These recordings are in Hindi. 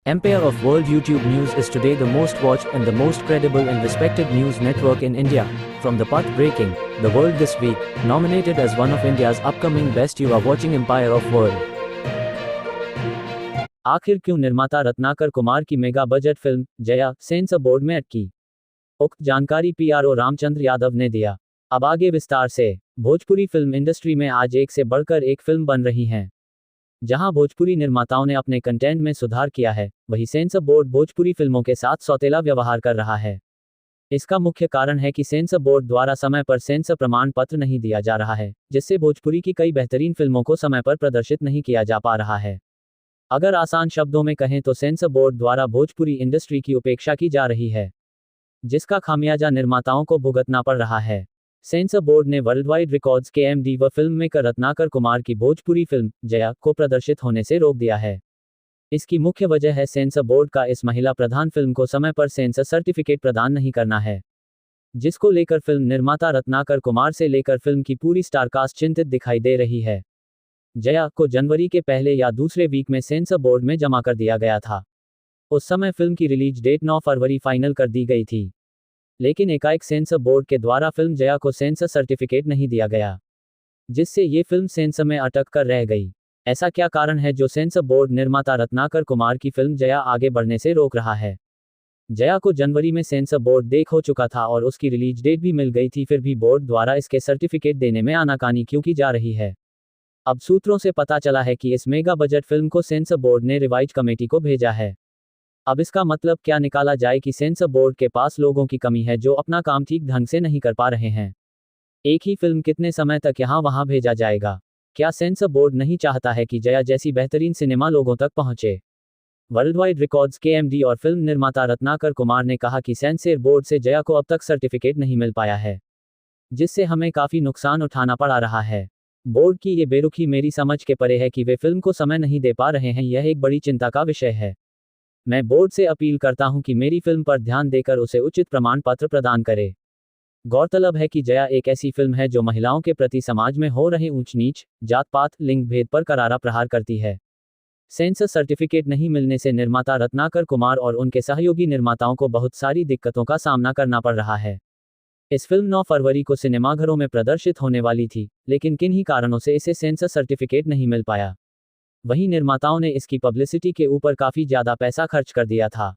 Empire of World YouTube News is today the most watched and the most credible and respected news network in India. From the path-breaking, The World This Week, nominated as one of India's upcoming best, you are watching Empire of World. आखिर क्यों निर्माता रत्नाकर कुमार की mega budget film Jaya sensor board में अटकी? उक्त जानकारी पीआरओ रामचंद्र यादव ने दिया। अब आगे विस्तार से। भोजपुरी फिल्म इंडस्ट्री में आज एक से बढ़कर एक फिल्म बन रही हैं। जहां भोजपुरी निर्माताओं ने अपने कंटेंट में सुधार किया है, वहीं सेंसर बोर्ड भोजपुरी फिल्मों के साथ सौतेला व्यवहार कर रहा है। इसका मुख्य कारण है कि सेंसर बोर्ड द्वारा समय पर सेंसर प्रमाण पत्र नहीं दिया जा रहा है, जिससे भोजपुरी की कई बेहतरीन फिल्मों को समय पर प्रदर्शित नहीं किया जा पा रहा है। अगर आसान शब्दों में कहें तो सेंसर बोर्ड द्वारा भोजपुरी इंडस्ट्री की उपेक्षा की जा रही है, जिसका खामियाजा निर्माताओं को भुगतना पड़ रहा है। सेंसर बोर्ड ने वर्ल्डवाइड रिकॉर्ड्स के एमडी व फिल्म मेकर रत्नाकर कुमार की भोजपुरी फिल्म जया को प्रदर्शित होने से रोक दिया है। इसकी मुख्य वजह है सेंसर बोर्ड का इस महिला प्रधान फिल्म को समय पर सेंसर सर्टिफिकेट प्रदान नहीं करना है, जिसको लेकर फिल्म निर्माता रत्नाकर कुमार से लेकर फिल्म की पूरी स्टारकास्ट चिंतित दिखाई दे रही है। जया को जनवरी के पहले या दूसरे वीक में सेंसर बोर्ड में जमा कर दिया गया था। उस समय फिल्म की रिलीज डेट 9 फरवरी फाइनल कर दी गई थी, लेकिन एकाएक सेंसर बोर्ड के द्वारा फिल्म जया को सेंसर सर्टिफिकेट नहीं दिया गया, जिससे ये फिल्म सेंसर में अटक कर रह गई। ऐसा क्या कारण है जो सेंसर बोर्ड निर्माता रत्नाकर कुमार की फिल्म जया आगे बढ़ने से रोक रहा है? जया को जनवरी में सेंसर बोर्ड देख हो चुका था और उसकी रिलीज डेट भी मिल गई थी, फिर भी बोर्ड द्वारा इसके सर्टिफिकेट देने में आनाकानी क्यों की जा रही है? अब सूत्रों से पता चला है कि इस मेगा बजट फिल्म को सेंसर बोर्ड ने रिवाइज कमेटी को भेजा है। अब इसका मतलब क्या निकाला जाए कि सेंसर बोर्ड के पास लोगों की कमी है जो अपना काम ठीक ढंग से नहीं कर पा रहे हैं। एक ही फिल्म कितने समय तक यहाँ वहाँ भेजा जाएगा? क्या सेंसर बोर्ड नहीं चाहता है कि जया जैसी बेहतरीन सिनेमा लोगों तक पहुँचे? वर्ल्डवाइड रिकॉर्ड्स के एमडी और फिल्म निर्माता रत्नाकर कुमार ने कहा कि सेंसर बोर्ड से जया को अब तक सर्टिफिकेट नहीं मिल पाया है, जिससे हमें काफ़ी नुकसान उठाना पड़ा रहा है। बोर्ड की ये बेरुखी मेरी समझ के परे है कि वे फिल्म को समय नहीं दे पा रहे हैं। यह एक बड़ी चिंता का विषय है। मैं बोर्ड से अपील करता हूं कि मेरी फिल्म पर ध्यान देकर उसे उचित प्रमाण पत्र प्रदान करे। गौरतलब है कि जया एक ऐसी फिल्म है जो महिलाओं के प्रति समाज में हो रहे ऊंच नीच, जात पात, लिंग भेद पर करारा प्रहार करती है। सेंसर सर्टिफिकेट नहीं मिलने से निर्माता रत्नाकर कुमार और उनके सहयोगी निर्माताओं को बहुत सारी दिक्कतों का सामना करना पड़ रहा है। इस फिल्म 9 फरवरी को सिनेमाघरों में प्रदर्शित होने वाली थी, लेकिन किन्हीं कारणों से इसे सेंसर सर्टिफिकेट नहीं मिल पाया। वहीं निर्माताओं ने इसकी पब्लिसिटी के ऊपर काफ़ी ज़्यादा पैसा खर्च कर दिया था,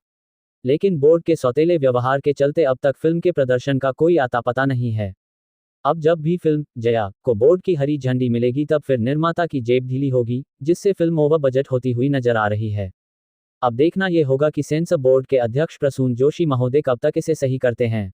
लेकिन बोर्ड के सौतेले व्यवहार के चलते अब तक फिल्म के प्रदर्शन का कोई आता पता नहीं है। अब जब भी फिल्म जया को बोर्ड की हरी झंडी मिलेगी तब फिर निर्माता की जेब ढीली होगी, जिससे फिल्म ओवर बजट होती हुई नजर आ रही है। अब देखना यह होगा कि सेंसर बोर्ड के अध्यक्ष प्रसून जोशी महोदय कब तक इसे सही करते हैं।